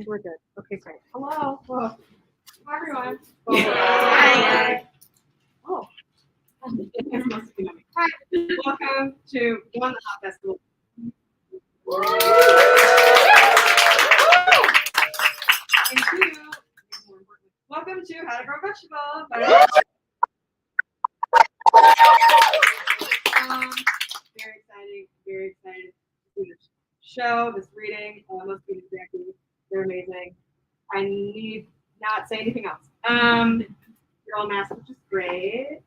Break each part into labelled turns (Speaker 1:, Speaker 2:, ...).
Speaker 1: think we're good. Okay, great. Hello. Hi, everyone.
Speaker 2: Hi.
Speaker 1: Oh. Hi. Welcome to One the Hot Festival. And two, welcome to How to Grow Vegetables. Very excited to see this show, this reading. Most of you exactly, they're amazing. I need not say anything else. You're all masked, which is great.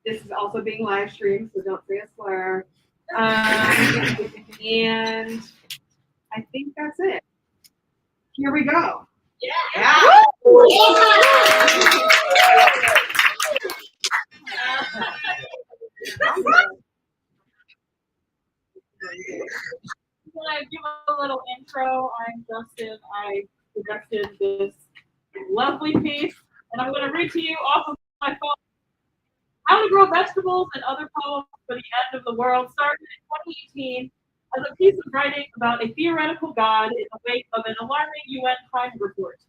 Speaker 1: This is also being live streamed, so don't say a slur. And I think that's it. Here we go. Yeah.
Speaker 2: I'm gonna give a little intro. I'm Justin. I suggested this lovely piece, and I'm gonna read to you off of my phone. How to Grow Vegetables and Other Poems for the End of the World started in 2018 as a piece of writing about a theoretical God in the wake of an alarming UN climate report.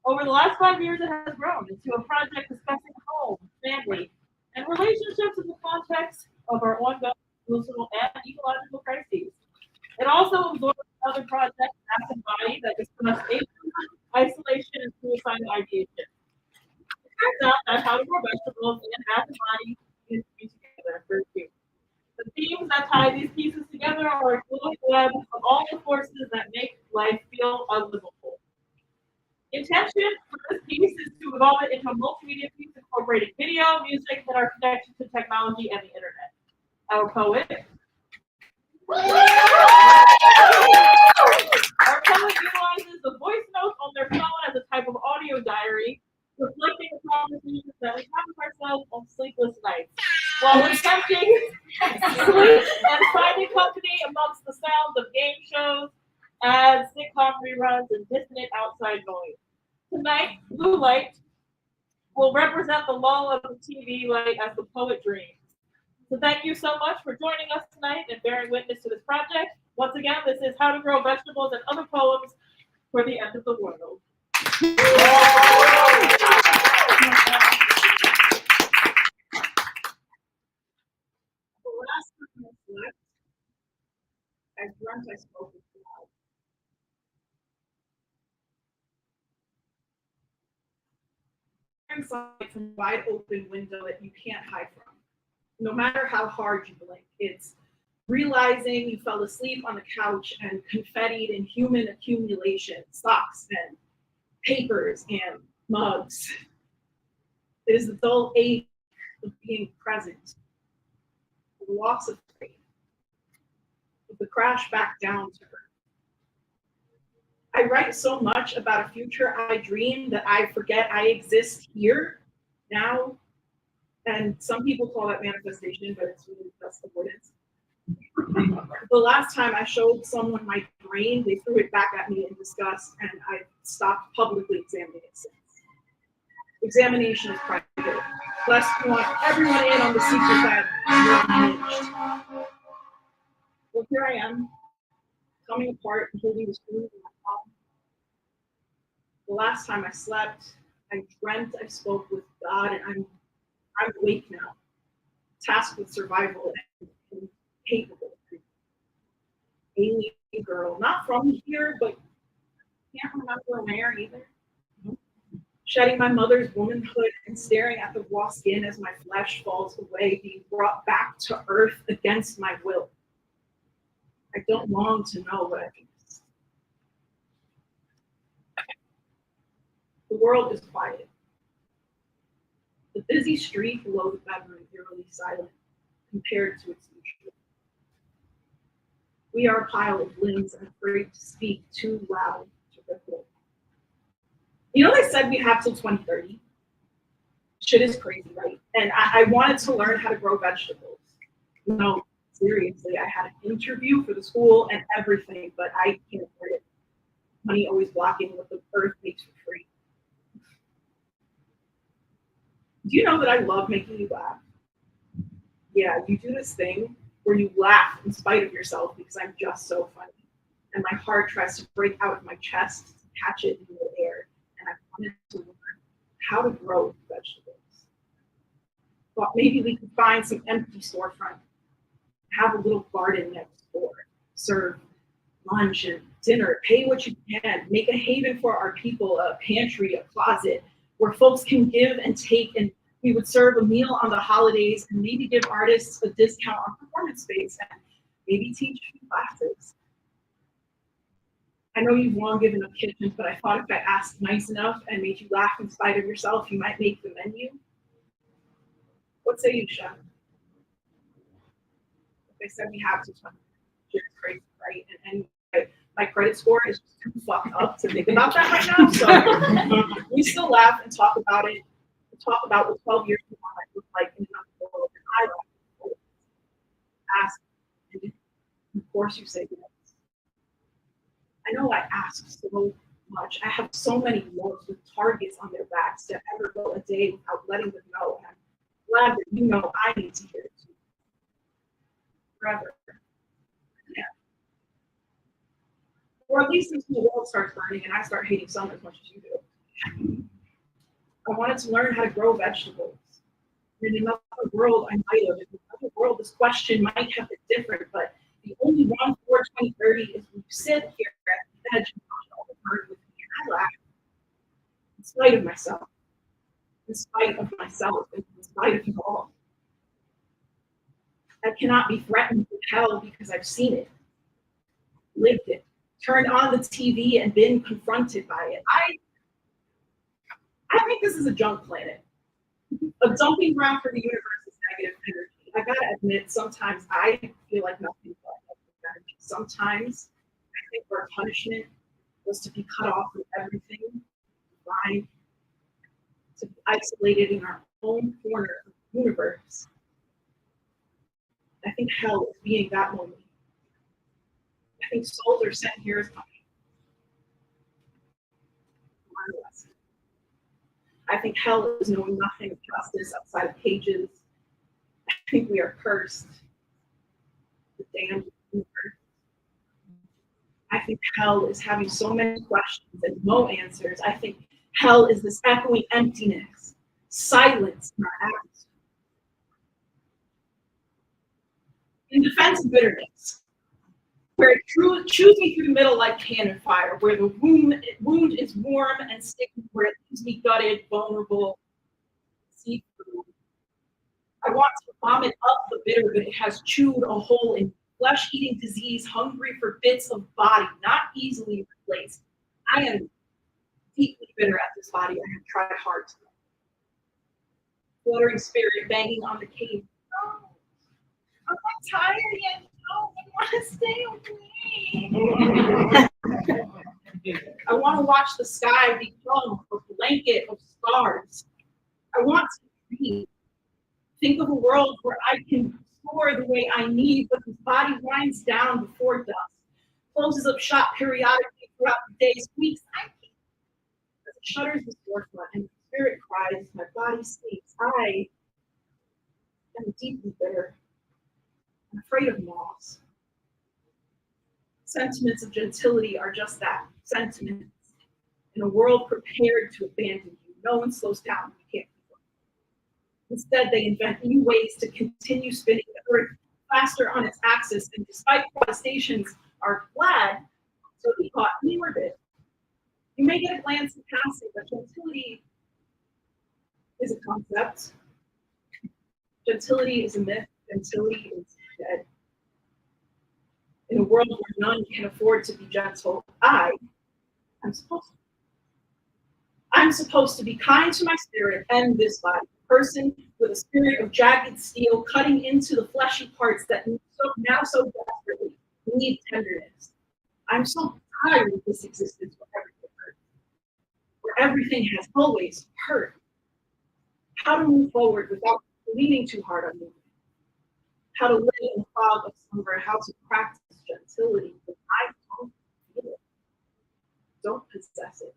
Speaker 2: Over the last 5 years, it has grown into a project discussing home, family, and relationships in the context of our ongoing social and ecological crises. It also absorbs another project, Act and Body, that discussed ageism, isolation, and suicidal ideation. It turns out that How to Grow Vegetables and Act and Body need to be together for you. The themes that tie these pieces together are a glowing web of all the forces that make life feel unlivable. Intention for this piece is to evolve it into a multimedia piece incorporating video, music, and our connection to technology and the internet. Our poet utilizes the voice notes on their phone as a type of audio diary, reflecting the conversations that we have with ourselves on sleepless nights, while attempting sleep and finding company amongst the sounds of game shows, ads, sitcom reruns, and dissonant outside noise. Tonight, blue light will represent the lull of the TV light as the poet dreams. So thank you so much for joining us tonight and bearing witness to this project. Once again, this is How to Grow Vegetables and Other Poems for the End of the World.
Speaker 3: The last time I slept, I dreamt I spoke with God. It's like a wide open window that you can't hide from. No matter how hard you blink, it's realizing you fell asleep on the couch and confettied in human accumulation, socks and papers and mugs. It is the dull ache of being present, the loss of faith, of the crash back down to earth. I write so much about a future I dream that I forget I exist here, now, and some people call that manifestation, but it's really just avoidance. The last time I showed someone my brain, they threw it back at me in disgust, and I stopped publicly examining it since. Examination is private, lest you want everyone in on the secret that you're unhinged. Well, here I am, coming apart and holding the spoon in my palm. The last time I slept, I dreamt I spoke with God, and I'm awake now, tasked with survival and capable. Alien girl, not from here, but can't remember where either. Shedding my mother's womanhood and staring at the raw skin as my flesh falls away, being brought back to earth against my will. I don't long to know what I missed. The world is quiet. The busy street below the bedroom eerily silent compared to its usual. We are a pile of limbs and afraid to speak too loud to ripple. You know, they said we have till 2030. Shit is crazy, right? And I wanted to learn how to grow vegetables. No, seriously, I had an interview for the school and everything, but I can't afford it. Money always blocking what the earth makes for free. Do you know that I love making you laugh? Yeah, you do this thing where you laugh in spite of yourself because I'm just so funny. And my heart tries to break out of my chest to catch it in the air, and I wanted to learn how to grow vegetables. Thought maybe we could find some empty storefront, have a little garden next door, serve lunch and dinner, pay what you can, make a haven for our people, a pantry, a closet, where folks can give and take, and we would serve a meal on the holidays and maybe give artists a discount on performance space and maybe teach classes. I know you've long given up kitchens, but I thought if I asked nice enough and made you laugh in spite of yourself, you might make the menu. What say you, chef? They said we have to fund it's crazy, right? And my credit score is just too fucked up to think about that right now. So we still laugh and talk about it. We talk about what 12 years from now might look like in another world. And I laugh. Ask, and of course you say yes. I know I ask so much. I have so many loves with targets on their backs to ever go a day without letting them know. And I'm glad that you know I need to hear it too. Forever. Yeah. Or at least until the world starts burning and I start hating summer as much as you do. I wanted to learn how to grow vegetables. In another world, I might have. In another world, this question might have been different, but the only one for 2030 is we sit here at the edge and all the burn with me. I laugh. In spite of myself. In spite of myself. In spite of it all. I cannot be threatened with hell because I've seen it, lived it, turned on the TV and been confronted by it. I think this is a junk planet. A dumping ground for the universe is negative energy. I gotta admit, sometimes I feel like nothing but negative energy. Sometimes I think our punishment was to be cut off from everything, blind, to be isolated in our own corner of the universe. I think hell is being that lonely. I think souls are sent here as punishment. I think hell is knowing nothing of justice outside of pages. I think we are cursed. The damned universe. I think hell is having so many questions and no answers. I think hell is this echoing emptiness, silence in our atmosphere. In defense of bitterness, where it chews me through the middle like cannon fire, where the wound is warm and sticky, where it leaves me gutted, vulnerable, see-through. I want to vomit up the bitter, but it has chewed a hole in flesh-eating disease, hungry for bits of body, not easily replaced. I am deeply bitter at this body I have tried hard to love. Fluttering spirit banging on the cave. No. I'm not tired yet. No, I want to stay awake. I want to watch the sky become a blanket of stars. I want to dream. Think of a world where I can soar the way I need, but the body winds down before dusk, closes up shop periodically throughout the days, weeks. I can't. As it shutters the storefront and the spirit cries, my body sleeps. I am deeply bitter. I'm afraid of moths. Sentiments of gentility are just that, sentiments. In a world prepared to abandon you, no one slows down. You can't keep up. Instead, they invent new ways to continue spinning the earth faster on its axis, and despite protestations, are glad to be caught in orbit. You may get a glance in passing, but gentility is a concept. Gentility is a myth. Gentility is dead. In a world where none can afford to be gentle, I'm supposed to be kind to my spirit and this body, a person with a spirit of jagged steel cutting into the fleshy parts that now so desperately need tenderness. I'm so tired of this existence where everything hurts, where everything has always hurt. How to move forward without leaning too hard on movement. How to live in the fog of slumber, how to practice gentility, but I don't feel it. Don't possess it.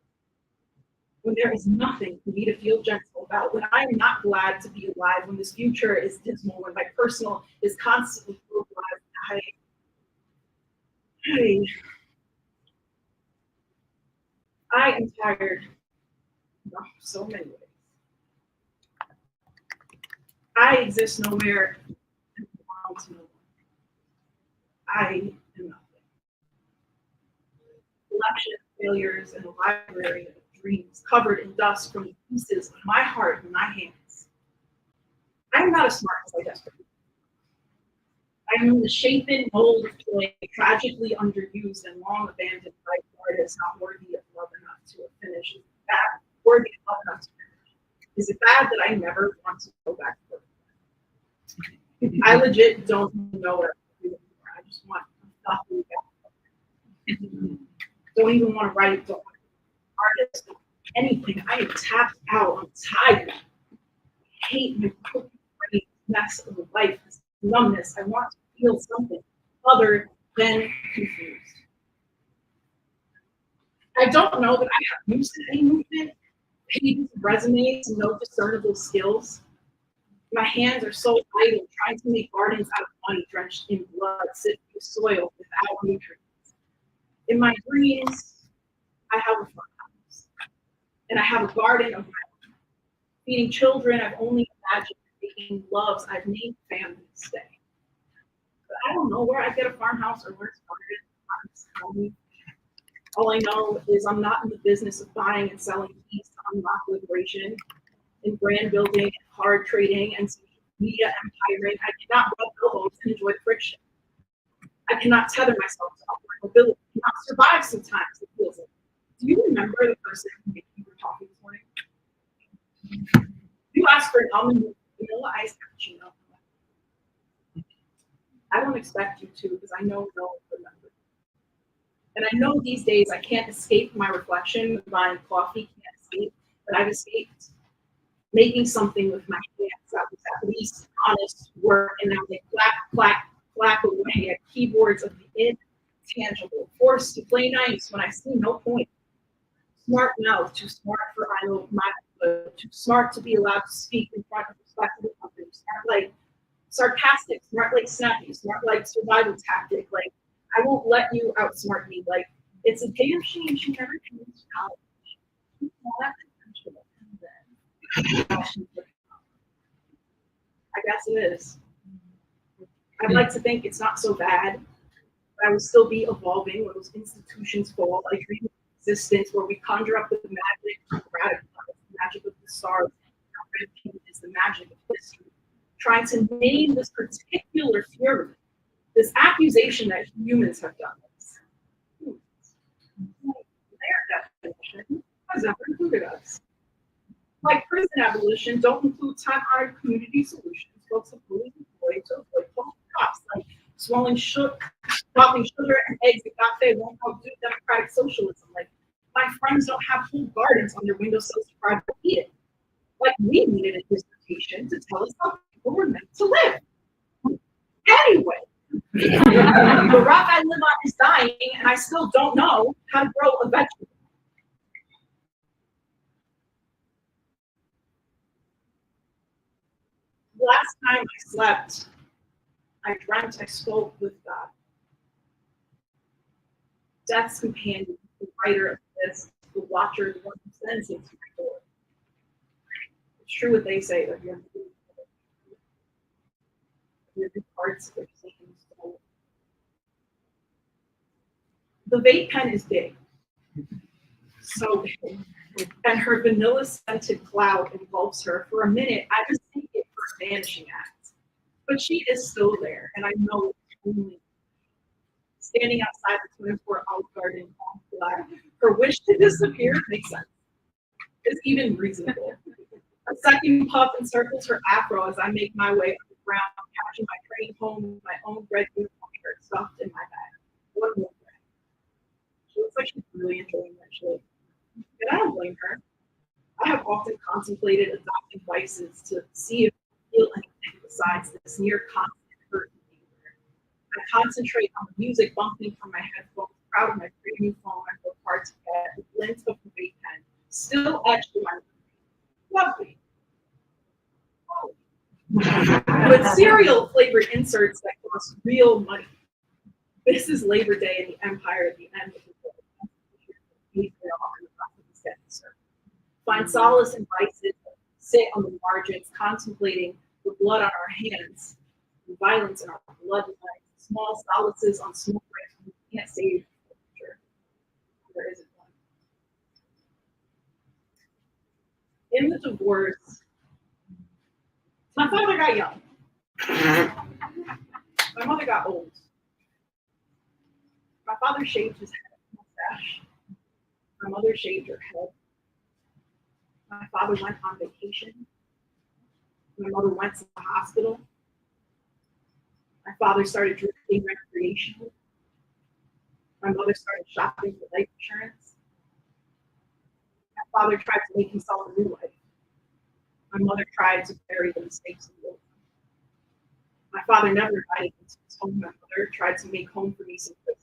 Speaker 3: When there is nothing for me to feel gentle about, when I am not glad to be alive, when this future is dismal, when my personal is constantly brutalized, I am tired in so many ways. I exist nowhere and belong to no one. I am nothing. Collection of failures and a library of dreams covered in dust from the pieces of my heart and my hands. I am not as smart as I desperately. I am the shapen mold of toy, tragically underused and long abandoned by artists not worthy of love enough to finish. Is it bad? Worthy of love enough to finish. Is it bad that I never want to go back to work? I legit don't know what I'm doing anymore. I just want nothing back. Don't even want to write, don't want to be an artist, anything. I am tapped out. I'm tired. I hate my mess of a life, this numbness. I want to feel something other than confused. I don't know that I have used any movement, pages of resumes, and no discernible skills. My hands are so idle, trying to make gardens out of money drenched in blood, sit through soil without nutrients. In my dreams, I have a farmhouse, and I have a garden of my own. Feeding children I've only imagined, making loves I've named family stay. But I don't know where I get a farmhouse or where it's started. All I know is I'm not in the business of buying and selling keys to unlock liberation. In brand building and card trading and social media empiring, I cannot rub elbows and enjoy the friction. I cannot tether myself to upward mobility. I cannot survive sometimes, it feels like. Do you remember the person who made you were talking this morning? You asked for an almond vanilla iced cappuccino. I don't expect you to because I know no one remembers. And I know these days I can't escape my reflection. Buying coffee can't escape, but I've escaped making something with my hands that was at least honest work, and now they clack away at keyboards of the intangible, forced to play nice when I see no point. Smart mouth, too smart for I know my too smart to be allowed to speak in front of respectable company. Smart like sarcastic, smart like snappy, smart like survival tactic. Like I won't let you outsmart me. Like it's a damn shame she never came to college. I guess it is. I'd like to think it's not so bad, but I will still be evolving when those institutions fall. I dream of existence where we conjure up the magic, the magic of the stars, is the magic of history. Trying to name this particular fury, this accusation that humans have done this. Their definition has never included us. Like prison abolition, don't include time-honored community solutions. Folks are fully employed to avoid false cops, like swapping sugar and eggs at cafe won't outdo democratic socialism. Like my friends don't have whole gardens on their windowsills to private eating. Like we needed a dissertation to tell us how people were meant to live. Anyway, the rock I live on is dying, and I still don't know how to grow a vegetable. Last time I slept, I dreamt I spoke with God. Death's companion, the writer of this, the watcher, the one who sends him to my door. It's true what they say that you're the parts of Satan's soul. The vape pen is big, so big, and her vanilla scented cloud engulfs her. For a minute, I just think it for a vanishing act, but she is still there, and I know it's only standing outside the 24 Olive Garden on July. Her wish to disappear makes sense. It's even reasonable. A second puff encircles her afro as I make my way underground, catching my train home with my own red uniform shirt stuffed in my bag. What a little thing. She looks like she's really enjoying that shit. And I don't blame her. I have often contemplated adopting vices to see if I feel anything besides this near constant hurt in anger. I concentrate on the music bumping from my headphones, proud of my premium phone I work hard to get, the glint of the vape pen, still etched in my memory. Lovely. With cereal flavored inserts that cost real money. This is Labor Day in the Empire at the end of the world. find solace in vices, sit on the margins, contemplating the blood on our hands, the violence in our bloodlines, small solaces on small breaks we can't save the future. There isn't one. In the divorce, my father got young. My mother got old. My father shaved his head, mustache. My mother shaved her head. My father went on vacation. My mother went to the hospital. My father started drinking recreationally. My mother started shopping for life insurance. My father tried to make himself a new life. My mother tried to bury the mistakes of the old. My father never invited me to his home. My mother tried to make home for me someplace.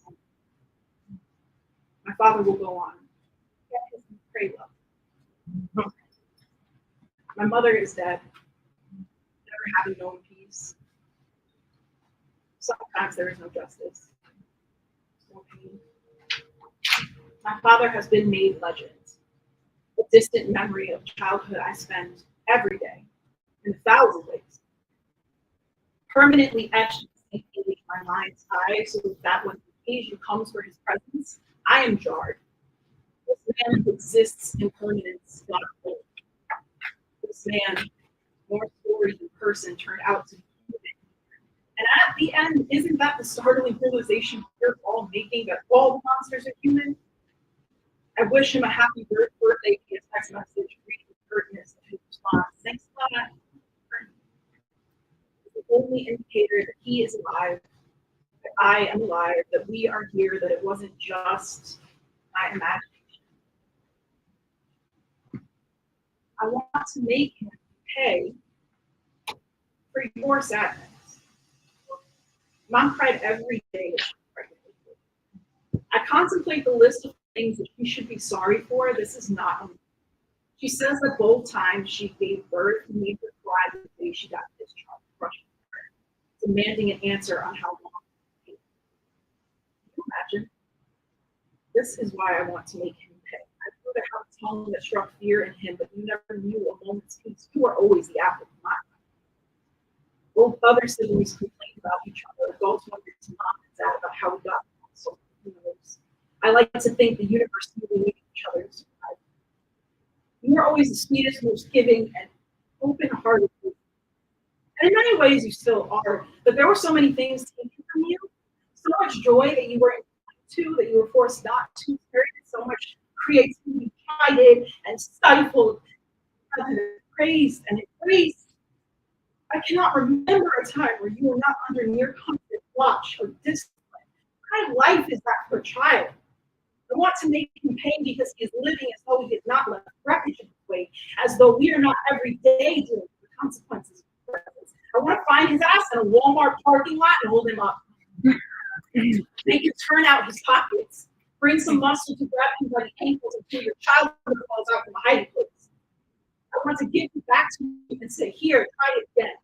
Speaker 3: My father will go on. Pray love. My mother is dead, never having known peace. Sometimes there is no justice, no pain. My father has been made legend, a distant memory of childhood I spend every day in 1,000 ways. Permanently etched in my mind's eye so that when the occasion comes for his presence, I am jarred. This man exists in permanence, not whole. This man, more story than person, turned out to be human. And at the end, isn't that the startling realization we're all making, that all the monsters are human? I wish him a happy birthday via text message, reading the curtness of his response. Thanks a lot. It's the only indicator that he is alive, that I am alive, that we are here, that it wasn't just my imagination. I want to make him pay for your sadness. Mom cried every day that she was pregnant. I contemplate the list of things that she should be sorry for. This is not. She says that both times she gave birth, he made her cry the day she got discharged, rushing her, demanding an answer on how long. Can you imagine? This is why I want to make him pay. I know that how tongue that struck fear in him, but you never knew a moment's peace. You are always the apple of my eye. Both other siblings complained about each other. Adults wondered to mom and dad about how we got along. So who knows? I like to think the universe knew we needed each other to survive. You were always the sweetest, most giving, and open-hearted. And in many ways, you still are. But there were so many things taken from you, so much joy that you were to, that you were forced not to experience, so much creativity chided and stifled, praised and embraced. I cannot remember a time where you were not under near constant watch or discipline. What kind of life is that for a child? I want to make him pay because he is living as though he has not left wreckage in his way, as though we are not every day dealing with the consequences of his presence. I want to find his ass in a Walmart parking lot and hold him up. Make him turn out his pockets. Bring some muscle to grab him by the ankles until your child falls out from a hiding place. I want to give you back to me and say, here, try it again.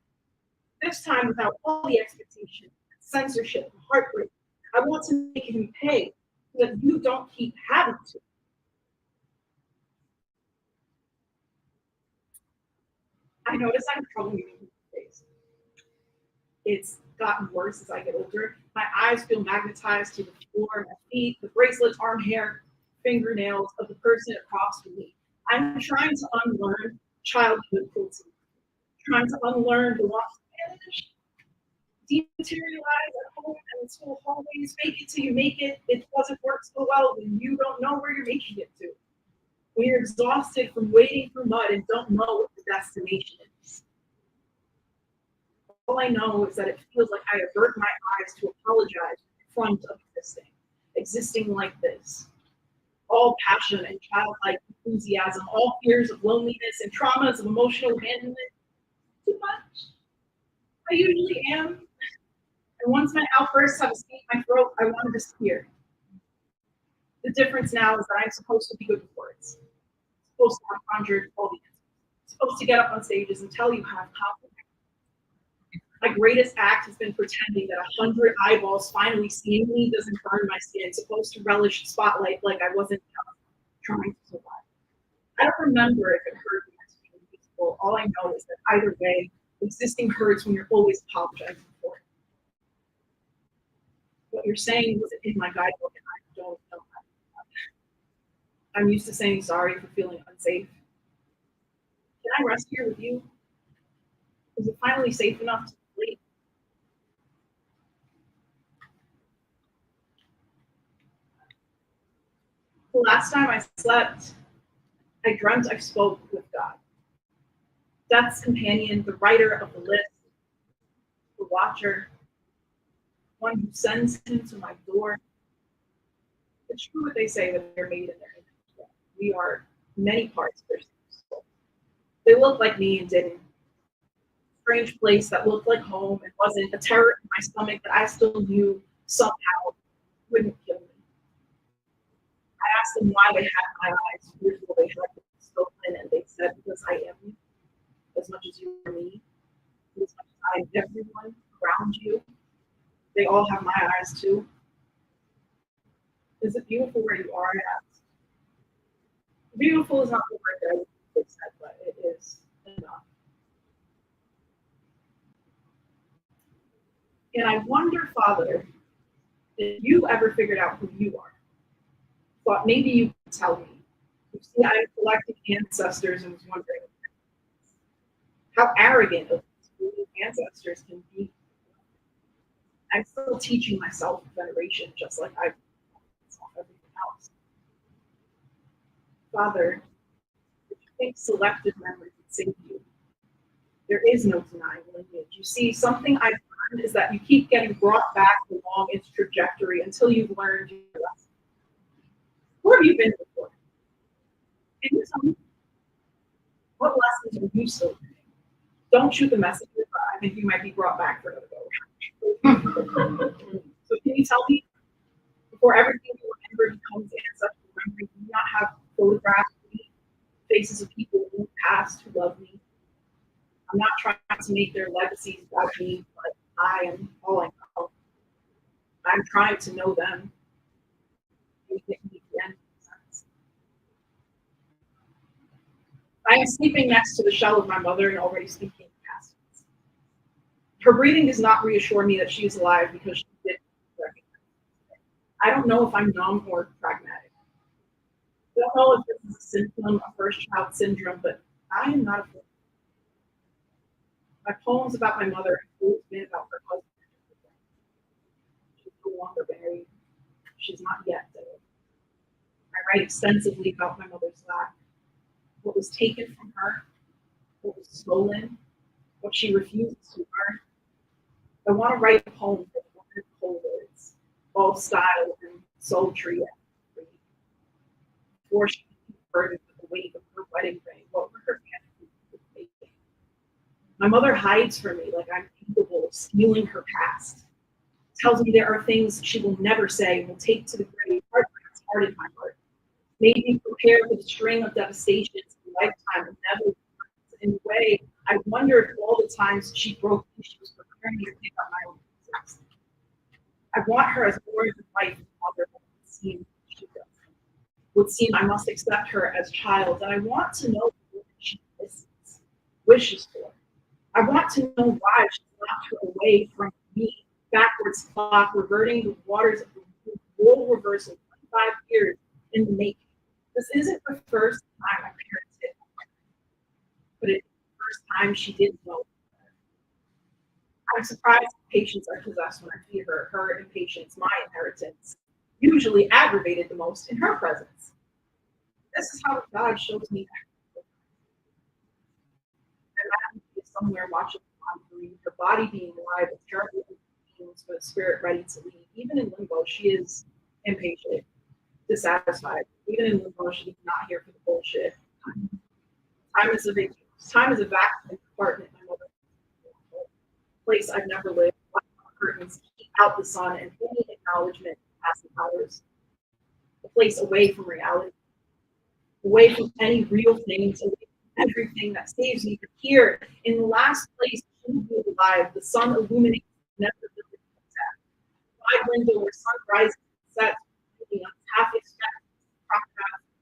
Speaker 3: This time without all the expectation, censorship, and heartbreak. I want to make him pay so that you don't keep having to. I notice I have trouble moving these days. It's gotten worse as I get older. My eyes feel magnetized to the floor, my feet, the bracelets, arm hair, fingernails of the person across from me. I'm trying to unlearn childhood cruelty, trying to unlearn the lost vanish, dematerialize at home and school hallways, fake it till you make it. It doesn't work so well when you don't know where you're making it to. When you're exhausted from wading through mud and don't know what the destination is. All I know is that it feels like I avert my eyes to apologize in front of existing like this. All passion and childlike enthusiasm, all fears of loneliness and traumas of emotional abandonment. Too much. I usually am. And once my outbursts have escaped my throat, I want to disappear. The difference now is that I'm supposed to be good with words. I'm supposed to have conjured all the answers. I'm supposed to get up on stages and tell you how I'm confident. My greatest act has been pretending that 100 eyeballs finally seeing me doesn't burn my skin. Supposed to relish the spotlight like I wasn't trying to survive. I don't remember if it hurt me as being peaceful. All I know is that either way, existing hurts when you're always apologizing for it. What you're saying was in my guidebook, and I don't know how to do that. I'm used to saying sorry for feeling unsafe. Can I rest here with you? Is it finally safe enough to sleep? The last time I slept, I dreamt I spoke with God. Death's companion, the writer of the list, the watcher, one who sends him to my door. It's true what they say that they're made in their image. We are many parts of their soul. They look like me and didn't. Strange place that looked like home and wasn't, a terror in my stomach that I still knew somehow wouldn't kill me. I asked them why they had my eyes, fearful they had been stolen, and they said, because I am you, as much as you are me, as much as I am everyone around you. They all have my eyes too. Is it beautiful where you are? I asked. Beautiful is not the word that I would have said, but it is enough. And I wonder, Father, if you ever figured out who you are. Thought maybe you could tell me. You see, I collected ancestors and was wondering how arrogant of these ancestors can be. I'm still teaching myself veneration, just like I've taught everything else. Father, if you think selective memory can save you, there is no denying lineage. You see, something I've learned is that you keep getting brought back along its trajectory until you've learned your lesson. Where have you been before? Can you tell me? What lessons are you still learning? Don't shoot the messenger, but I think you might be brought back for another go. So can you tell me, before everything you remember becomes ancestral memory, do you not have photographs of me, faces of people who passed who love me? I'm not trying to make their legacies about me, but I am all I know. I'm trying to know them. I am sleeping next to the shell of my mother and already speaking past tense. Her breathing does not reassure me that she is alive because she didn't recognize me. I don't know if I'm numb or pragmatic. I don't know if this is a symptom of first child syndrome, but I am not afraid. My poems about my mother have always been about her husband. She's no longer married. She's not yet dead. I write extensively about my mother's lack, what was taken from her, what was stolen, what she refused to learn. I want to write a poem for the woman whole words, all style and sultry and free. Before she was burdened with the weight of her wedding ring, what were her fantasies making? My mother hides from me like I'm capable of stealing her past. Tells me there are things she will never say and will take to the grave. Heart in my heart. Made me prepare for the string of devastations in a lifetime of never. In a way, I wonder if all the times she broke me, she was preparing me to pick up my own pieces. I want her as more than wife and mother would seem she does. Would seem I must accept her as child, and I want to know what she listens, wishes for. I want to know why she locked her away from me, backwards clock, reverting the waters of the role reversal 25 years in the making. This isn't the first time my parents did it, but it's the first time she didn't know. I'm surprised patients are possessed when I feed her. Her impatience, my inheritance, usually aggravated the most in her presence. This is how God shows me that. And I is somewhere watching her body being alive, with terrible feelings, but a spirit ready to leave. Even in limbo, she is impatient, dissatisfied. Even in limbo, she's not here for the bullshit. Time is a vacuum compartment. My mother, place I've never lived. Curtains keep out the sun and any acknowledgement of passing hours. A place away from reality, away from any real things, away from everything that saves me from here. In the last place, she is alive. The sun illuminates never really wide window where sun rises and sets, half expected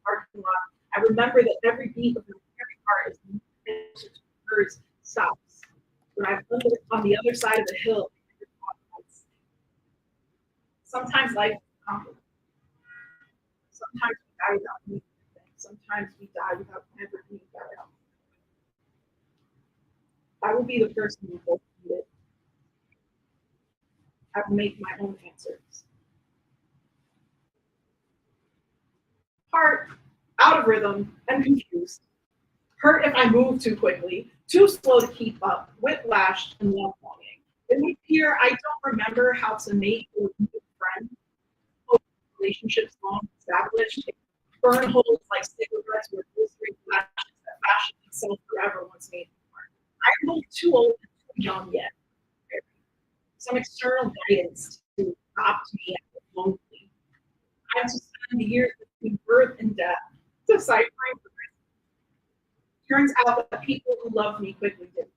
Speaker 3: parking lot. I remember that every beat of my heart is closer to hers stops. When I'm on the other side of the hill, sometimes life is complicated. Sometimes we die without meeting. Sometimes we die without ever being better. I will be the person who will need it. I will make my own answers. Heart, out of rhythm and confused. Hurt if I move too quickly, too slow to keep up, whiplashed and love longing. In my fear, I don't remember how to make a good friend. Relationships long established, burn holes like cigarettes with blistering flashes that fashion itself forever once made apart. I'm both too old and too young yet. Some external guidance to adopt me at the lonely. I have to spend the years between birth and death deciphering the risk. Turns out that people who loved me quickly didn't.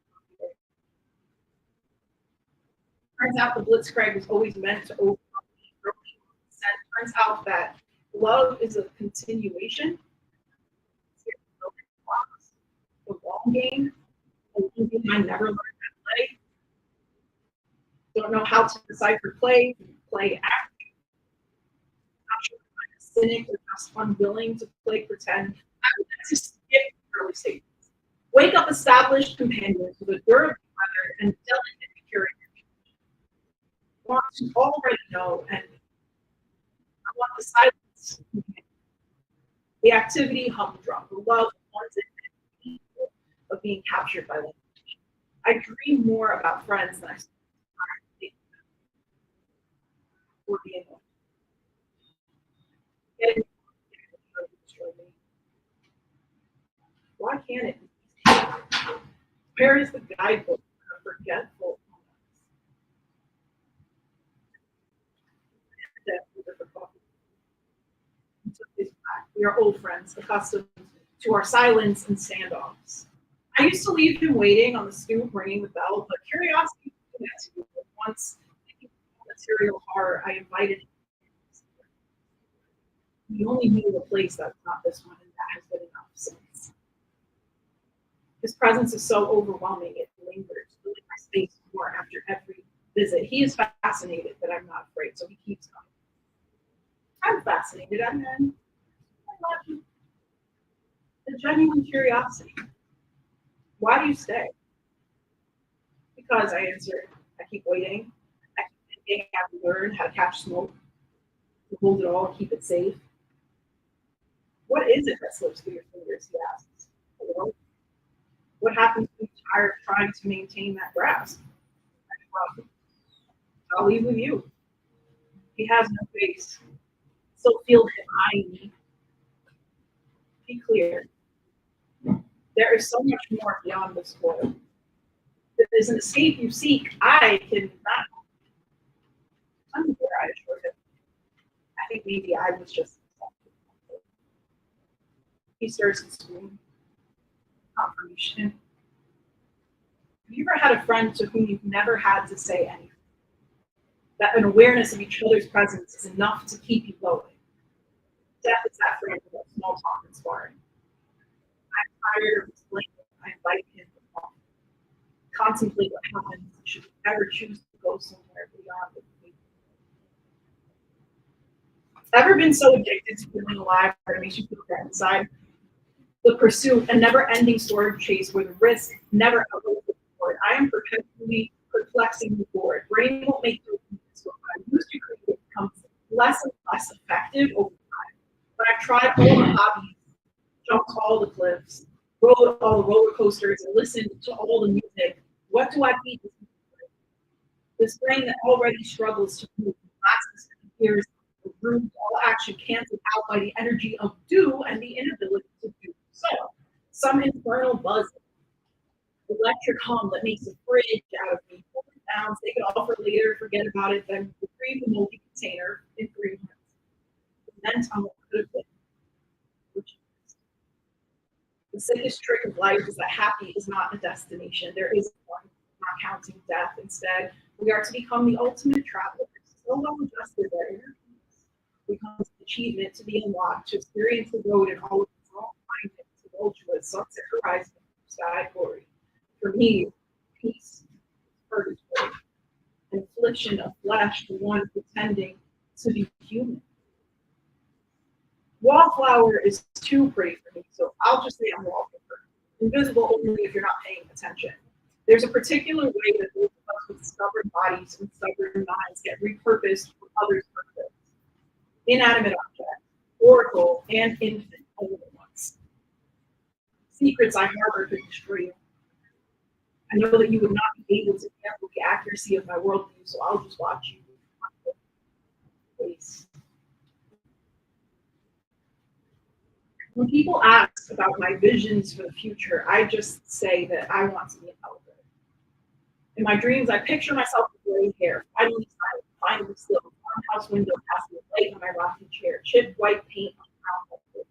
Speaker 3: Turns out the Blitzkrieg was always meant to overcome me. Turns out that love is a continuation. The long game, and something I never learned how to play. Don't know how to decipher play act. Not sure if I'm a cynic or just unwilling to play pretend. I would like to skip early stages. Wake up established companions with a durable weather and delicate purity. Want to already know, and I want the silence. The activity humdrum, the love wanted of being captured by them. I dream more about friends than I think or being alone. Getting why can't it be? Where is the guidebook for forgetful we are old friends, accustomed to our silence and standoffs. I used to leave him waiting on the stoop, ringing the bell, but curiosity connected me. Once, material horror, I invited him. He only knew a place that's not this one, and that has been enough since. His presence is so overwhelming, it lingers, filling my space more after every visit. He is fascinated that I'm not afraid, so he keeps coming. I'm fascinated, and then I love you. The genuine curiosity. Why do you stay? Because I answered, I keep waiting. I keep thinking I have to learn how to catch smoke, to hold it all, keep it safe. What is it that slips through your fingers, he asks. Hello? What happens when you're tired of trying to maintain that grasp? I'll leave with you. He has no face. Still feel him eyeing me. Be clear. There is so much more beyond this world. If there's an escape you seek, I can not. I'm there, I assured him. I think maybe I was just. He stirs his spoon. Confirmation. Have you ever had a friend to whom you've never had to say anything? That an awareness of each other's presence is enough to keep you going. Death is that friend with small talk and sparring. I'm tired of explaining. I invite him to talk. Contemplate what happens should you ever choose to go somewhere beyond the complete. Ever been so addicted to feeling alive that it makes you feel dead inside? The pursuit, a never-ending sword chase where the risk never outweighs the reward. I am perpetually perplexing the board. Brain won't make you so I used to create becomes less and less effective over time. But I've tried all the hobbies, jumped all the cliffs, rode all the roller coasters, and listened to all the music. What do I feed this brain that already struggles to move? Lapses and fears, the room, all action canceled out by the energy of do and the inability to do so. Some infernal buzz, electric hum that makes a fridge out of me. Pull it down, take it off for later, forget about it, then retrieve the moldy container in 3 minutes. Meant on what could have been. The sickest trick of life is that happy is not a destination. There is one, not counting death. Instead, we are to become the ultimate travelers, so well adjusted that inner peace becomes an achievement to be unlocked, to experience the road in all of its wrong tumultuous sunset horizon of sky glory. For me, peace, purgatory, infliction of flesh to one pretending to be human. Wallflower is too pretty for me, so I'll just say I'm wallpaper. Invisible only if you're not paying attention. There's a particular way that those of us with stubborn bodies and stubborn minds get repurposed for others' purpose. Inanimate objects, oracle, and infant all at once. Secrets I harbor could destroy you. I know that you would not be able to handle the accuracy of my worldview, so I'll just watch you. Please. When people ask about my visions for the future, I just say that I want to be an elder. In my dreams, I picture myself with gray hair, finally still, farmhouse window passing light on my rocking chair, chipped white paint on brown wood,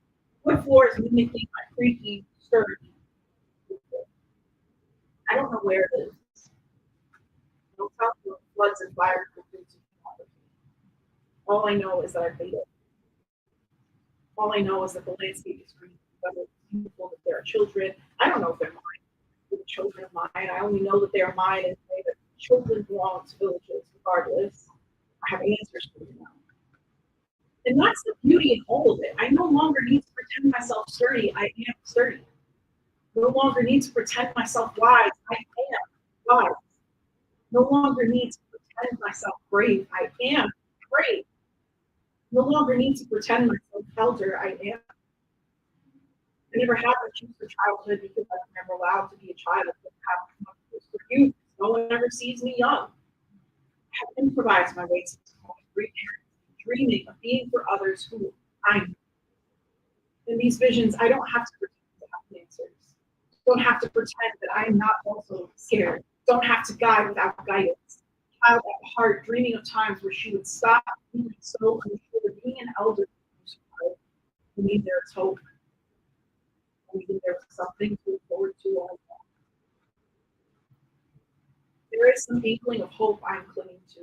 Speaker 3: wood floors mimicking my creaky, sturdy. I don't know where it is. No talk of floods and fires. All I know is that I made it. All I know is that the landscape is green, whether it's beautiful, that there are children. I don't know if they're mine. They're children of mine. I only know that they are mine and say that children belong to villages regardless. I have answers for you now. And that's the beauty in all of it. I no longer need to pretend myself sturdy. I am sturdy. No longer need to pretend myself wise. I am wise. No longer need to pretend myself brave. I am brave. No longer need to pretend myself elder. I am. I never had to choose for childhood because I was never allowed to be a child. For youth, no one ever sees me young. I have improvised my way to this point, dreaming of being for others who I am. In these visions, I don't have to pretend to have answers. Don't have to pretend that I am not also scared. Don't have to guide without guidance. Child at heart, dreaming of times where she would stop being so unsure that being an elder I mean, there's hope. I mean, there's something to look forward to all along. There is some inkling of hope I'm clinging to.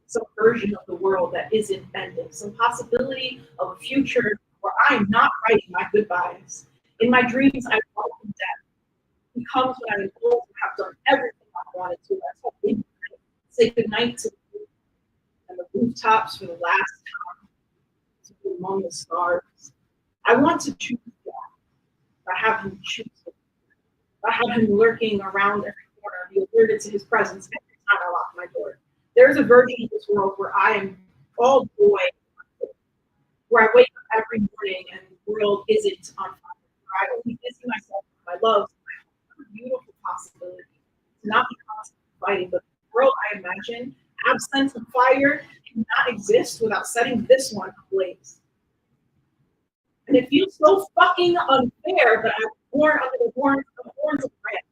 Speaker 3: Some version of the world that isn't ending. Some possibility of a future where I'm not writing my goodbyes. In my dreams, I welcome death. It comes when I'm old and have done everything I wanted to. That's what midnight. Say goodnight to the moon and the rooftops for the last time. To be among the stars. I want to choose death. I have him choose it. I have him lurking around every corner, be alerted to his presence every time I lock my door. There's a version of this world where I am all joy, where I wake up every morning and the world isn't on fire, where I only busy myself with my loves, my beautiful possibility to not be constantly fighting, but the world I imagine, absent of fire, cannot exist without setting this one ablaze. And it feels so fucking unfair that I was born under the horns of red,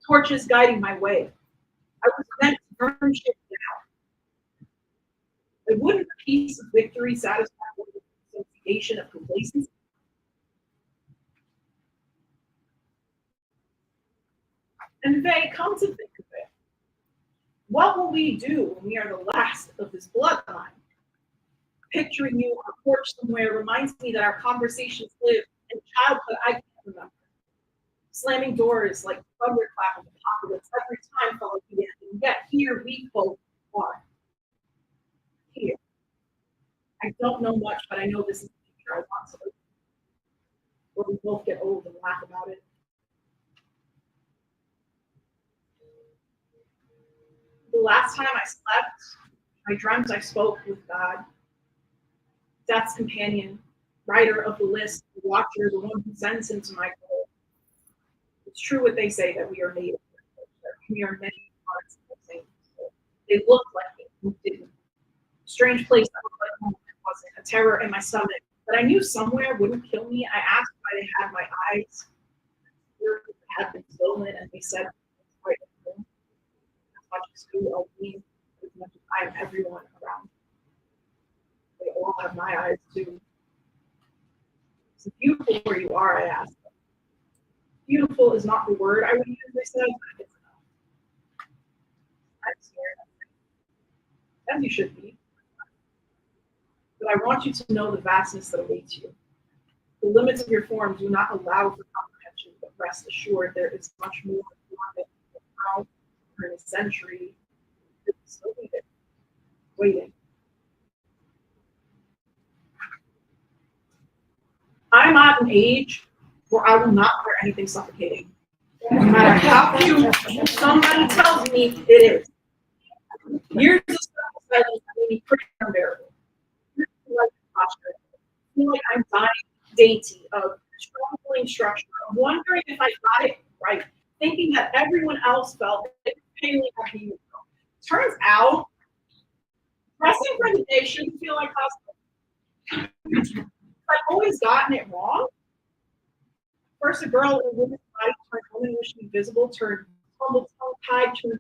Speaker 3: torches guiding my way. I was meant to burn shit down. And wouldn't a piece of victory satisfy the association of complacency? And Faye, come to think of it, what will we do when we are the last of this bloodline? Picturing you on a porch somewhere reminds me that our conversations live in childhood I can't remember. Slamming doors like thunderclap of apocalypse every time felt like the end, and yet here we both are. Here. I don't know much, but I know this is the future I want to live. Where we both get old and laugh about it. The last time I slept, I dreamt I spoke with God. Death's companion, writer of the list, the watcher, the one who sends into my goal. It's true what they say that we are made of that we are many parts of the same soul. They look like it, we didn't. Strange place that looked like home, it wasn't. A terror in my stomach that I knew somewhere wouldn't kill me. I asked why they had my eyes. They had been stolen, and they said, right, as much as you of me, as much as I am everyone around. They all have my eyes too. It's beautiful where you are, I asked them. Beautiful is not the word I would use, they said, but it's enough. I'm scared. As you should be. But I want you to know the vastness that awaits you. The limits of your form do not allow for comprehension, but rest assured there is much more beyond it. Now, for a century, it's still waiting. I'm at an age where I will not wear anything suffocating. No matter how cute somebody tells me it is. Years of silence made me pretty unbearable. Like posture. I feel like I'm dying dainty of struggling structure, of wondering if I got it right, thinking that everyone else felt it painfully happy you felt. Turns out, pressing for the day shouldn't feel like hospital. I've always gotten it wrong. First, a girl in a woman's body turned woman wishing visible, turned humble, tongue-tied, turned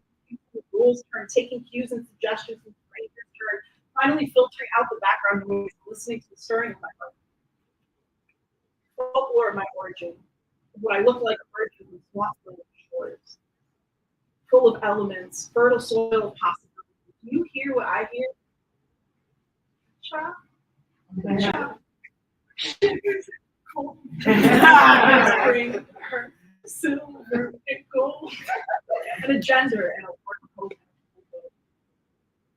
Speaker 3: rules, turned taking cues and suggestions from strangers, turned finally filtering out the background noise, listening to the stirring of my heart. Folklore of my origin, what I look like a virgin who's waffling the shores, full of elements, fertile soil of possibilities. Do you hear what I hear? Child? Child. Spring, silver, and gold, and a gender and a word.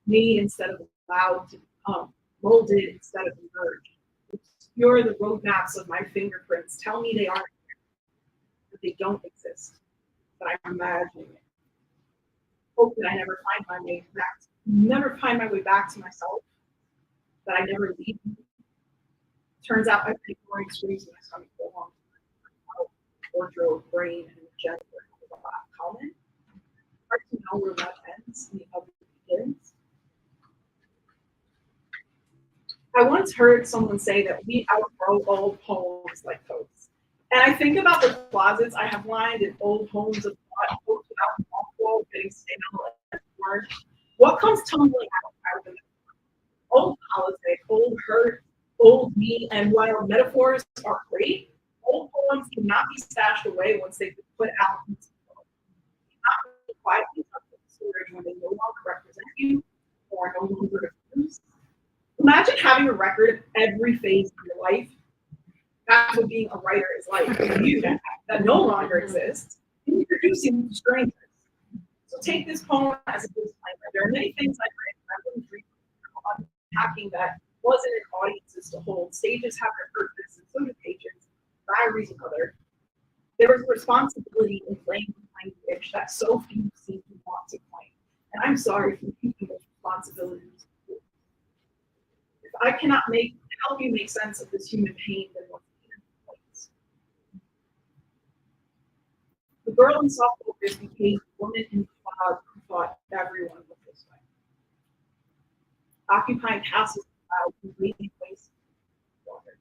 Speaker 3: Me instead of allowed to become, molded instead of emerged. Obscure the roadmaps of my fingerprints. Tell me they aren't here, that they don't exist, that I'm imagining it. Hope that I never find my way back to myself, that I never leave. Turns out I've been ignoring screams in my stomach for a long time. Wardrobe, brain, and gender have a lot common. Hard to know where love ends and the other begins. I once heard someone say that we outgrow old poems like coats. And I think about the closets I have lined in old homes of thought, coats without mothballs getting stale and worn. What comes tumbling out of them? Old politics, old hurt, old me, and while metaphors are great, old poems cannot be stashed away once they've been put out into the world. Not really quietly tucked in storage when they no longer represent you or no longer refuse. Imagine having a record of every phase of your life. That's what being a writer is like. You that no longer exists, introducing to strangers. So take this poem as a disclaimer. There are many things I've written I wouldn't dream of unpacking that wasn't in audiences to hold. Stages have their purpose, and so do pages, diaries, and other. There is a responsibility in playing language that so few seem to want to claim. And I'm sorry for keeping those responsibilities. If I cannot help you make sense of this human pain, then what's the point? The girl in soft focus became the woman in the cloud who thought everyone was this way. Occupying castles in clouds and leaving places in water.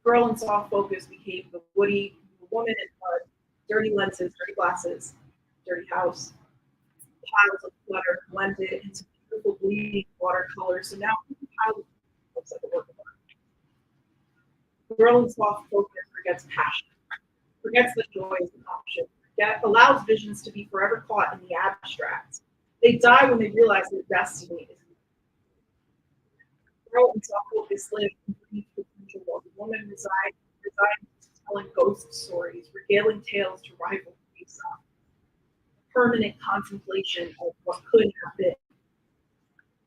Speaker 3: Girl in soft focus became the woman in mud, dirty lenses, dirty glasses, dirty house. Piles of clutter blended into beautiful bleeding watercolors, so now pile looks like a work of art. The girl in soft focus forgets passion, forgets that joy is an option, allows visions to be forever caught in the abstract. They die when they realize their destiny is. The girl in soft focus lives in the potential while the woman resides telling ghost stories, regaling tales to rival Aesop. Permanent contemplation of what could have been.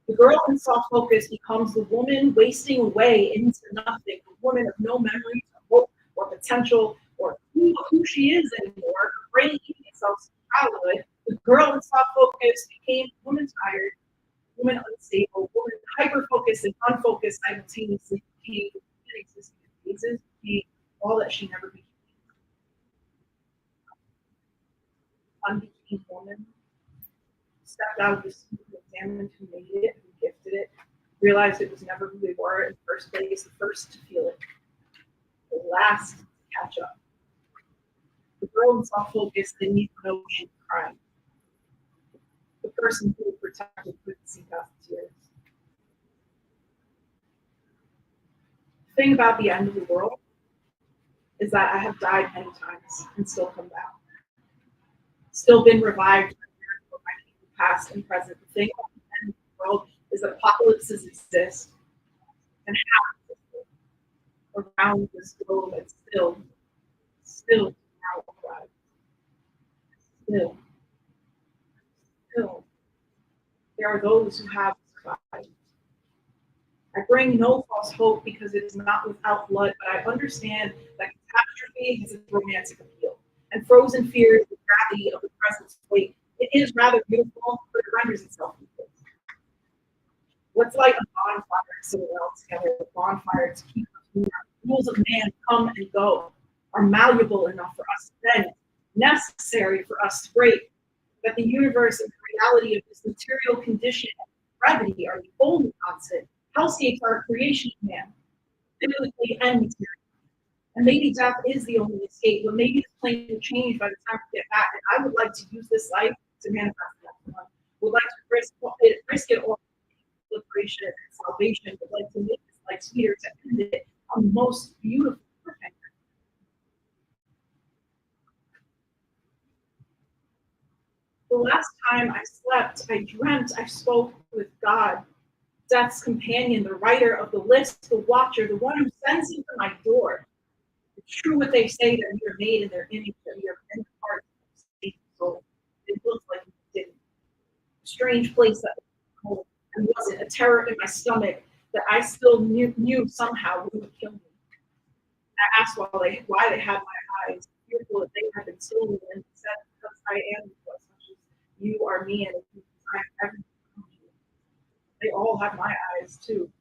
Speaker 3: The girl in soft focus becomes the woman wasting away into nothing, the woman of no memories, or hope, or potential, or who she is anymore, her brain eating itself to childhood. The girl in soft focus became woman tired, woman unstable, woman hyper-focused and unfocused simultaneously, became inexistent phases, became all that she never became. Unbecame woman, stepped out of the suit, examined who made it, who gifted it, realized it was never who they were in the first place, the first to feel it, the last to catch up. The girl in soft focus didn't even know she was crying. The person who was protected couldn't see past the tears. The thing about the end of the world is that I have died many times and still come back. Still been revived by my people, past and present. The thing about the end of the world is that apocalypses exist and have existed. around this globe, and still now alive. Still, there are those who have survived. I bring no false hope because it is not without blood, but I understand that catastrophe has its romantic appeal, and frozen fear is the gravity of the present weight. It is rather beautiful, but it renders itself useless. What's like a bonfire so well together, a bonfire to keep us warm. Rules of man come and go, are malleable enough for us to bend, necessary for us to break, that the universe and the reality of this material condition and gravity are the only constant. Halcyates are a creation of man, biblically and material. And maybe death is the only escape, but maybe this plane will change by the time we get back. And I would like to use this life to manifest that. Would like to risk it all, liberation and salvation, but like to make this life sweeter, to end it on the most beautiful perfect. The last time I slept, I dreamt I spoke with God, death's companion, the writer of the list, the watcher, the one who sends him to my door. It's true what they say, that we are made in their image, that we are in the heart of the soul. It looks like we didn't. A strange place that was cold and wasn't, a terror in my stomach that I still knew somehow would kill me. I asked why they had my eyes, fearful that they had been stolen, and said, because I am as much as you are me, and I am everything. They all have my eyes too.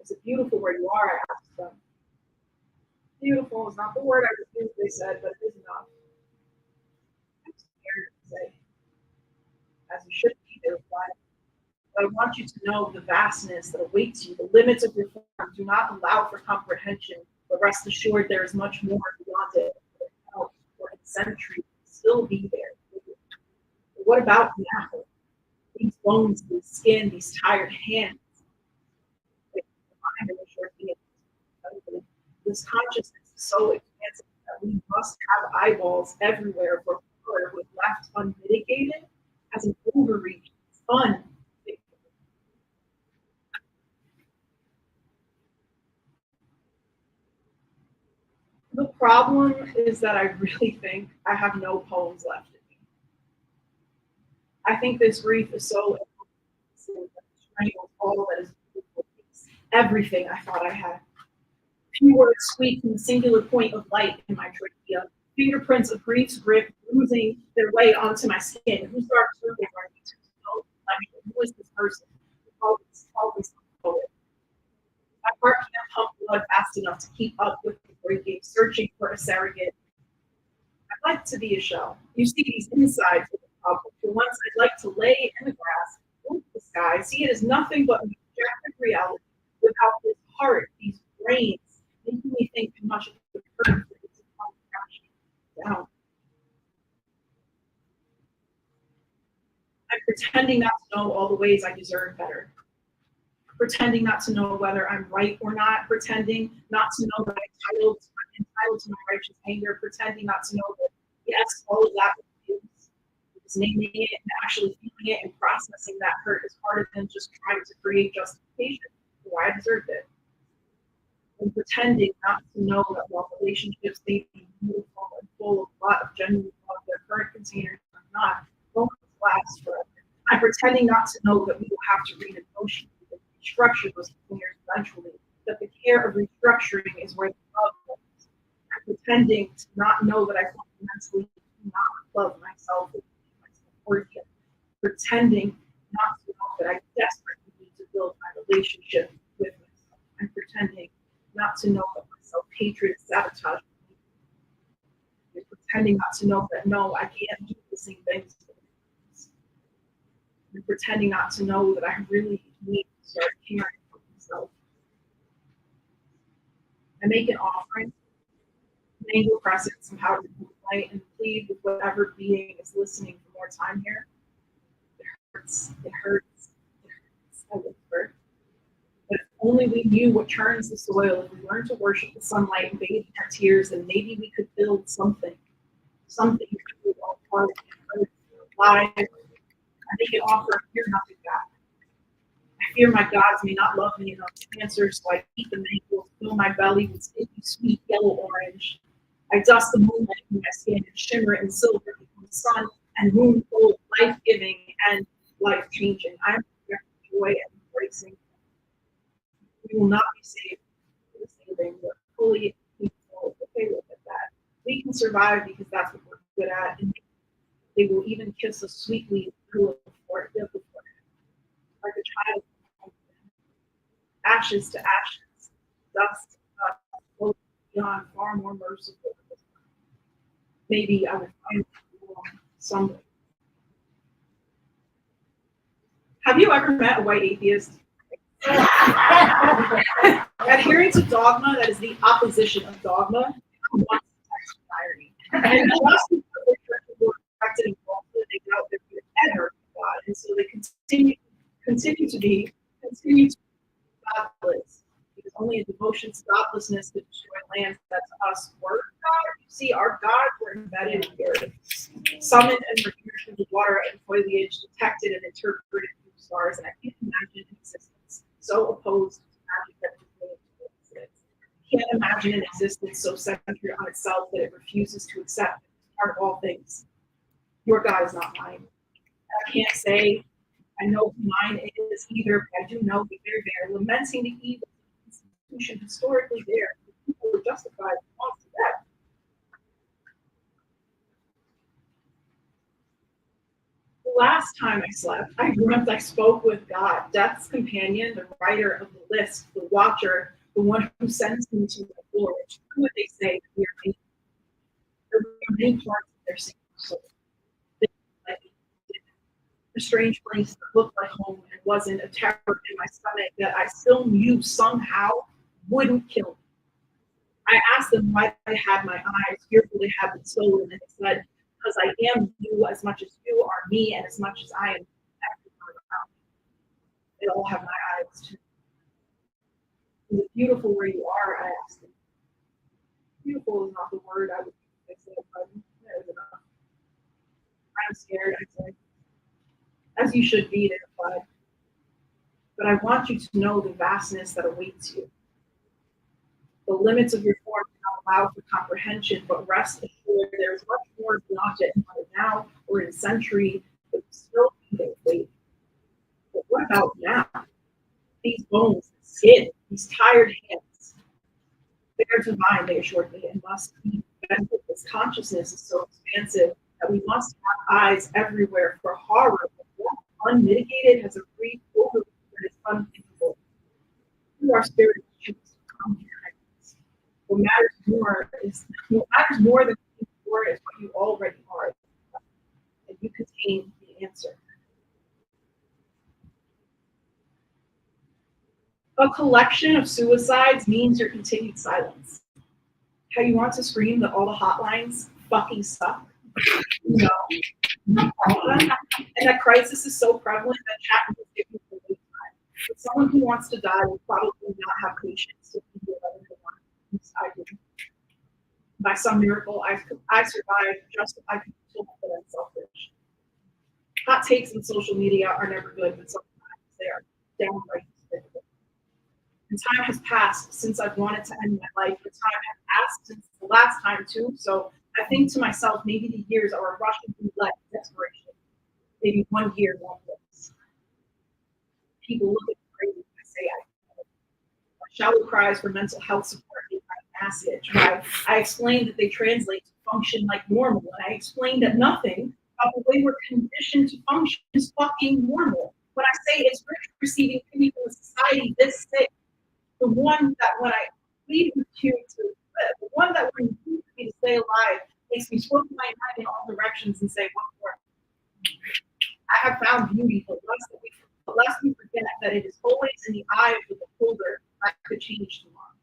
Speaker 3: Is it beautiful where you are? I asked them. Beautiful is not the word I would use, they said, but it is enough. I'm scared to say. As you should be, they replied. But I want you to know the vastness that awaits you. The limits of your form do not allow for comprehension, but rest assured there is much more beyond it. For centuries still be there. But what about now? These bones, this skin, these tired hands. This consciousness is so expansive that we must have eyeballs everywhere for color with left unmitigated as an overreach. It's fun. The problem is that I really think I have no poems left in me. I think this grief is so strangles all that is beautiful. Everything I thought I had. Few words sweet from the singular point of light in my trachea. Fingerprints of grief's grip losing their way onto my skin. Whose dark circles are these? Who is this person? Call this poet. My heart can't pump blood fast enough to keep up with the breaking, searching for a surrogate. I'd like to be a shell. You see these insides of the problem. For once, I'd like to lay in the grass, look at the sky, see it as nothing but an objective reality without this heart, these brains, making me think too much of the current that is crashing down. I'm pretending not to know all the ways I deserve better. Pretending not to know whether I'm right or not, pretending not to know that I'm entitled to my righteous anger, pretending not to know that, yes, all of that is naming it and actually feeling it and processing that hurt is harder than just trying to create justification for why I deserved it. And pretending not to know that while relationships may be beautiful and full of a lot of genuine love, their current containers are not, won't last forever. I'm pretending not to know that we will have to read emotion. Structure those containers eventually, that the care of restructuring is where the love lives. I'm pretending to not know that I fundamentally do not love myself worthy. Pretending not to know that I desperately need to build my relationship with myself. I'm pretending not to know that my self-hatred sabotages me. I'm pretending not to know that no, I can't do the same things. I'm pretending not to know that I really need to start caring for myself. I make an offering, an angel crescent, some powdered light, and plead with whatever being is listening for more time here. It hurts, it hurts, it hurts, I whisper. But if only we knew what turns the soil, if we learned to worship the sunlight and bathe in our tears, then maybe we could build something that we all part of, alive. I make an offer, hear nothing back. I fear my gods may not love me enough to answer, so I eat the mangoes, fill my belly with sticky, sweet yellow orange. I dust the moonlight from my skin and shimmer in silver between sun and moon, full, life-giving and life-changing. I am joy and embracing. We will not be saved for the saving. We're fully capable. Okay, look at that. We can survive because that's what we're good at. And they will even kiss us sweetly through the forehead, like a child. Ashes to ashes, dust to dust, beyond far more merciful. Maybe I will find someday. Have you ever met a white atheist? Adhering to dogma that is the opposition of dogma wants to text irony. And just because they're affected and falsehood, they doubt their ever God, and so they continue to be godless. Because only a devotion to godlessness could destroy lands that to us were God. You see, our gods were embedded in the earth, summoned and revered through the water and foliage, detected and interpreted through stars, and I can't imagine an existence so opposed to magic that was made to exist. I can't imagine an existence so centered on itself that it refuses to accept part of all things. Your God is not mine. I can't say I know who mine is either, but I do know that they're there, lamenting the evil of the institution historically there. The people were justified lost to death. The last time I slept, I dreamt I spoke with God, death's companion, the writer of the list, the watcher, the one who sends me to the Lord. True what they say, we are made. There were many parts of their single soul. A strange place that looked like home and wasn't a terror in my stomach that I still knew somehow wouldn't kill me. I asked them why they had my eyes, fearful they had been stolen, and they said, because I am you as much as you are me, and as much as I am everyone around me. They all have my eyes too. Is it beautiful where you are? I asked them. Beautiful is not the word I would use if I said, but that is enough. I'm scared, I said. As you should be, they replied. But I want you to know the vastness that awaits you. The limits of your form do not allow for comprehension, but rest assured there is much more beyond it, whether now or in a century, that will still be there waiting. But what about now? These bones, this skin, these tired hands. They are divine, they assured me, and must be benefit. This consciousness is so expansive that we must have eyes everywhere for horror. Unmitigated has a brief overview that is unthinkable. Who are spirits choose to come here? What matters more than before is what you already are, and you contain the answer. A collection of suicides means your continued silence. How you want to scream that all the hotlines fucking suck. No. And that crisis is so prevalent that chat will give you the wait time. But someone who wants to die will probably not have patience to be the other one. I didn't. By some miracle, I survived just I could feel that I'm selfish. Hot takes on social media are never good, but sometimes they are downright despicable. And time has passed since I've wanted to end my life. The time has passed since the last time too. So I think to myself, maybe the years are a Russian roulette desperation. Maybe 1 year won't last. People look at me crazy when I say shallow cries for mental health support in my message. Right? I explained that they translate to function like normal, and I explained that nothing about the way we're conditioned to function is fucking normal. When I say it's rich receiving pity from a society this sick, the one that when I plead with you to live, the one that when you plead with me to stay alive, makes me swim my head in all directions and say, what more? I have found beauty, but lest we forget that it is always in the eye of the beholder that could change tomorrow.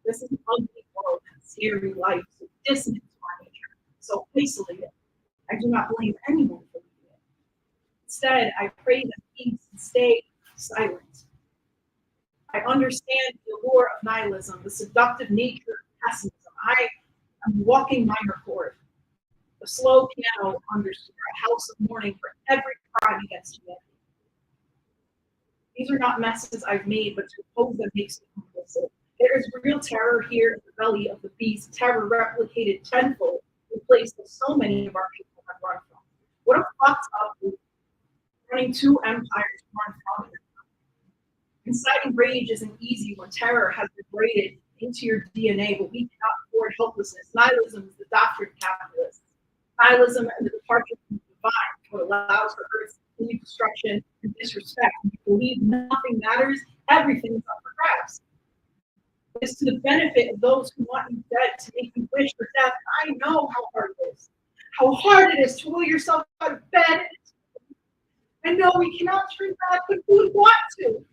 Speaker 3: This is an ugly world and scary life, so dissonant to our nature, so isolated. I do not blame anyone for leaving it. Instead, I pray that peace and stay silent. I understand the allure of nihilism, the seductive nature of pessimism. I am walking minor chord, a slow piano underscore, a house of mourning for every crime against humanity. These are not messes I've made, but to oppose them makes me complicit. There is real terror here in the belly of the beast, terror replicated tenfold in place that so many of our people have run from. What a fucked up group, running two empires to run from it. Inciting rage isn't easy when terror has been braided into your DNA, but we cannot afford helplessness. Nihilism is the doctrine of capitalists. Nihilism and the departure from the divine, what allows for Earth's continued destruction and disrespect. When you believe nothing matters, everything is up for grabs. It's to the benefit of those who want you dead, to make you wish for death. I know how hard it is. How hard it is to will yourself out of bed. I know we cannot turn back, but who would want to?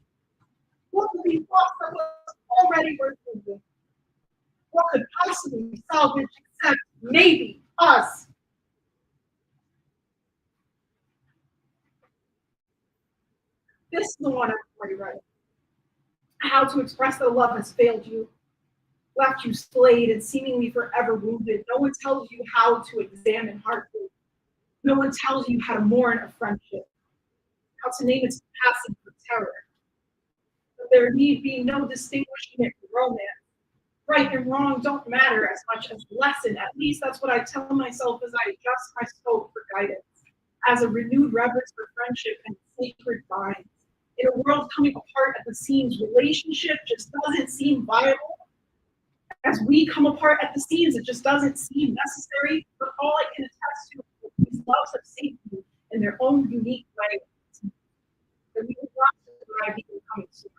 Speaker 3: What would be lost that was already worth living? What could possibly salvage except maybe us? This is the one I'm already writing. How to express that love has failed you, left you splayed and seemingly forever wounded. No one tells you how to examine heartbreak. No one tells you how to mourn a friendship, how to name its capacity for terror. But there need be no distinguishing it for romance. Right and wrong don't matter as much as the lesson. At least that's what I tell myself as I adjust my scope for guidance, as a renewed reverence for friendship and sacred binds. In a world coming apart at the seams, relationship just doesn't seem viable. As we come apart at the seams, it just doesn't seem necessary. But all I can attest to is that these loves have saved me in their own unique way. That we will not survive even coming soon.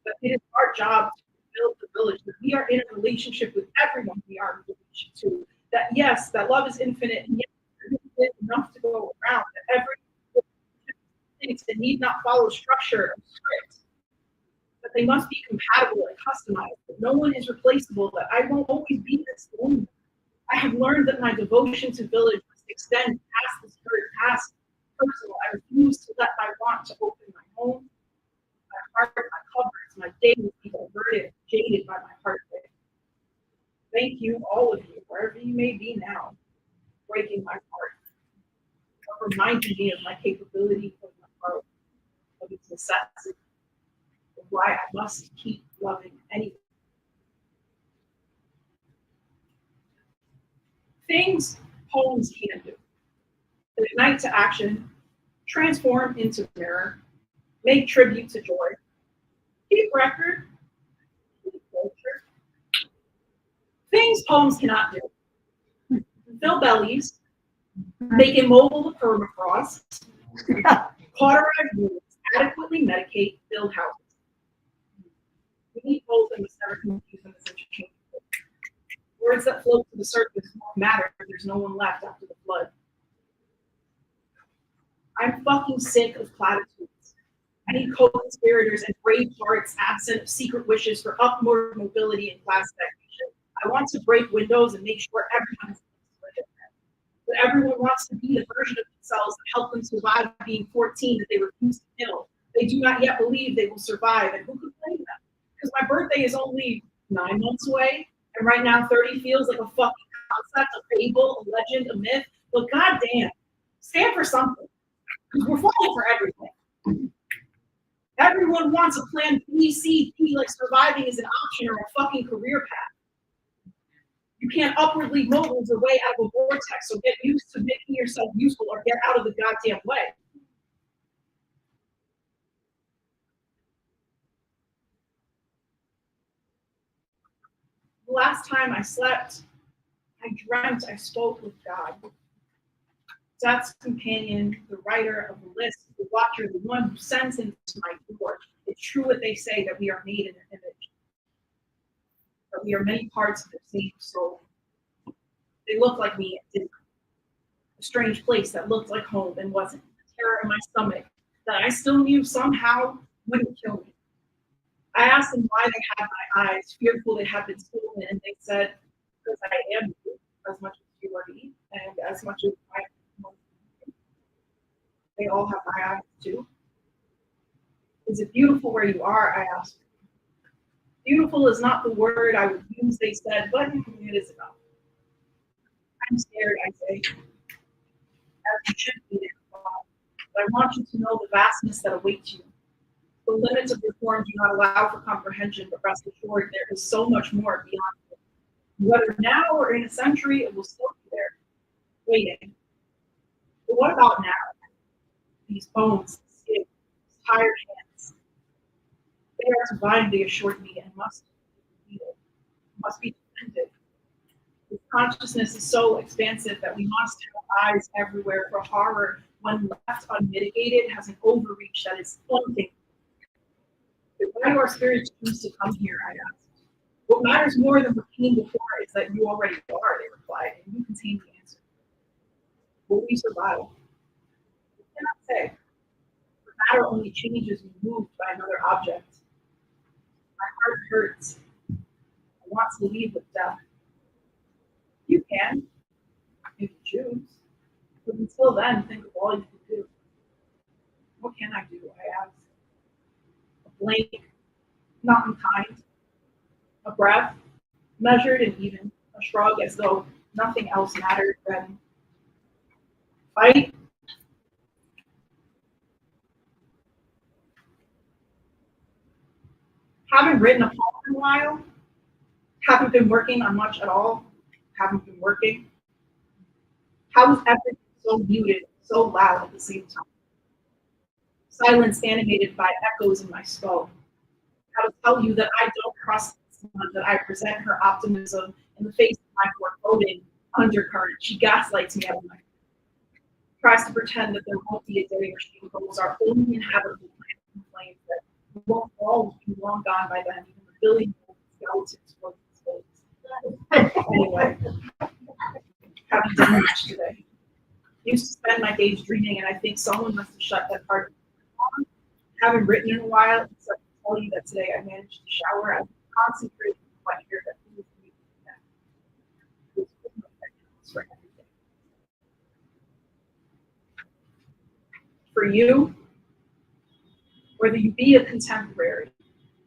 Speaker 3: That it is our job to build the village, that we are in a relationship with everyone we are in relation to. That yes, that love is infinite, and yes, there is enough to go around. That every things that need not follow structure or script. That they must be compatible and customized. That no one is replaceable. That I won't always be this woman. I have learned that my devotion to village must extend past the spirit, past personal. I refuse to let my want to open my home, my heart, my cupboards, my days be diverted, jaded by my heartbreak. Thank you, all of you, wherever you may be now, breaking my heart, or reminding me of my capability, of my heart, of its necessity, of why I must keep loving anyone. Things poems can do: that ignite to action, transform into mirror, make tribute to joy, keep record, keep culture. Things poems cannot do: fill bellies, make immobile the permafrost, cauterize wounds, adequately medicate, build houses. We need both and must never confuse them as interchangeable. Words that float to the surface won't matter if there's no one left after the flood. I'm fucking sick of platitudes. I need co-conspirators and brave hearts absent of secret wishes for upward mobility and class stagnation. I want to break windows and make sure everyone is but everyone wants to be the version of themselves that helped them survive being 14 that they refuse to kill. They do not yet believe they will survive, and who could blame them? Because my birthday is only 9 months away, and right now 30 feels like a fucking concept, a fable, a legend, a myth. But goddamn, stand for something. Because we're falling for everything. Everyone wants a plan B, C, D, like surviving is an option or a fucking career path. You can't upwardly mobile your way out of a vortex, so get used to making yourself useful or get out of the goddamn way. The last time I slept, I dreamt I spoke with God. Death's companion, the writer of the list, the watcher, the one who sends into my door. It's true what they say that we are made in their image, that we are many parts of the same soul. They look like me and didn't. A strange place that looked like home and wasn't. A terror in my stomach that I still knew somehow wouldn't kill me. I asked them why they had my eyes, fearful they had been stolen, and they said, because I am you, as much as you are me, and as much as I am. They all have my eyes too. Is it beautiful where you are? I asked. Beautiful is not the word I would use, they said, but it is enough. I'm scared, I say, as you should be there. But I want you to know the vastness that awaits you. The limits of your form do not allow for comprehension, but rest assured there is so much more beyond it. Whether now or in a century, it will still be there, waiting. But what about now? These bones, skin, tired hands. They are divine, they assured me, and must be defended. Must be defended. This consciousness is so expansive that we must have eyes everywhere for horror, when left unmitigated, has an overreach that is haunting. Why do our spirits choose to come here, I asked. What matters more than what came before is that you already are, they replied, and you contain the answer. Will we survive? We cannot say. The matter only changes when moved by another object. My heart hurts. I want to leave with death. You can, if you choose. But until then, think of all you can do. What can I do? I asked. A blink, not unkind. A breath, measured and even. A shrug as though nothing else mattered. Then fight. Haven't written a poem in a while. Haven't been working on much at all. Haven't been working. How is everything so muted, so loud at the same time? Silence animated by echoes in my skull. How to tell you that I don't trust someone, that I present her optimism in the face of my foreboding undercurrent. She gaslights me out of my head. Tries to pretend that there won't be a day where she goes our only inhabitable planet complains that we won't all be long gone by then, even the billion skeletons float in space. Anyway, haven't done much today. Used to spend my days dreaming, and I think someone must have shut that part on. Haven't written in a while, except to tell you that today I managed to shower. I've concentrated on my hair that please me to for everything. For you, whether you be a contemporary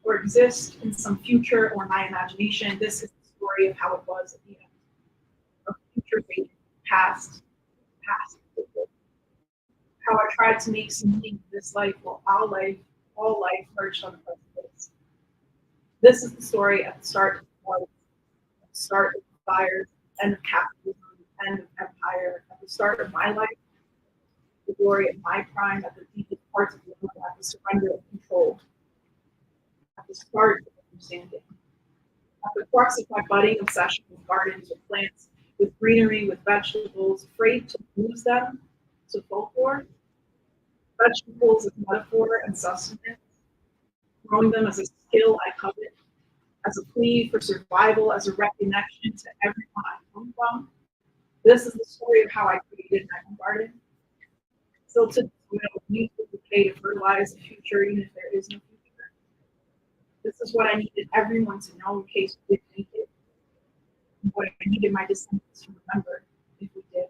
Speaker 3: or exist in some future or my imagination, this is the story of how it was at the end. Of future fate, past. How I tried to make some meaning of this life while all life merged on the precipice. This is the story at the start of war, at the start of fires, end of capitalism, end of empire, at the start of my life, the glory of my prime, at the deepest parts of the world, at the surrender of control, at the start of understanding, at the crux of my budding obsession with gardens, with plants, with greenery, with vegetables, afraid to lose them to folklore, vegetables as metaphor and sustenance, growing them as a skill I covet, as a plea for survival, as a reconnection to everyone I come from. This is the story of how I created my own garden. Still to use the decay to fertilize the future, even if there is no future. This is what I needed everyone to know in case we didn't make it. And what I needed my descendants to remember if we did.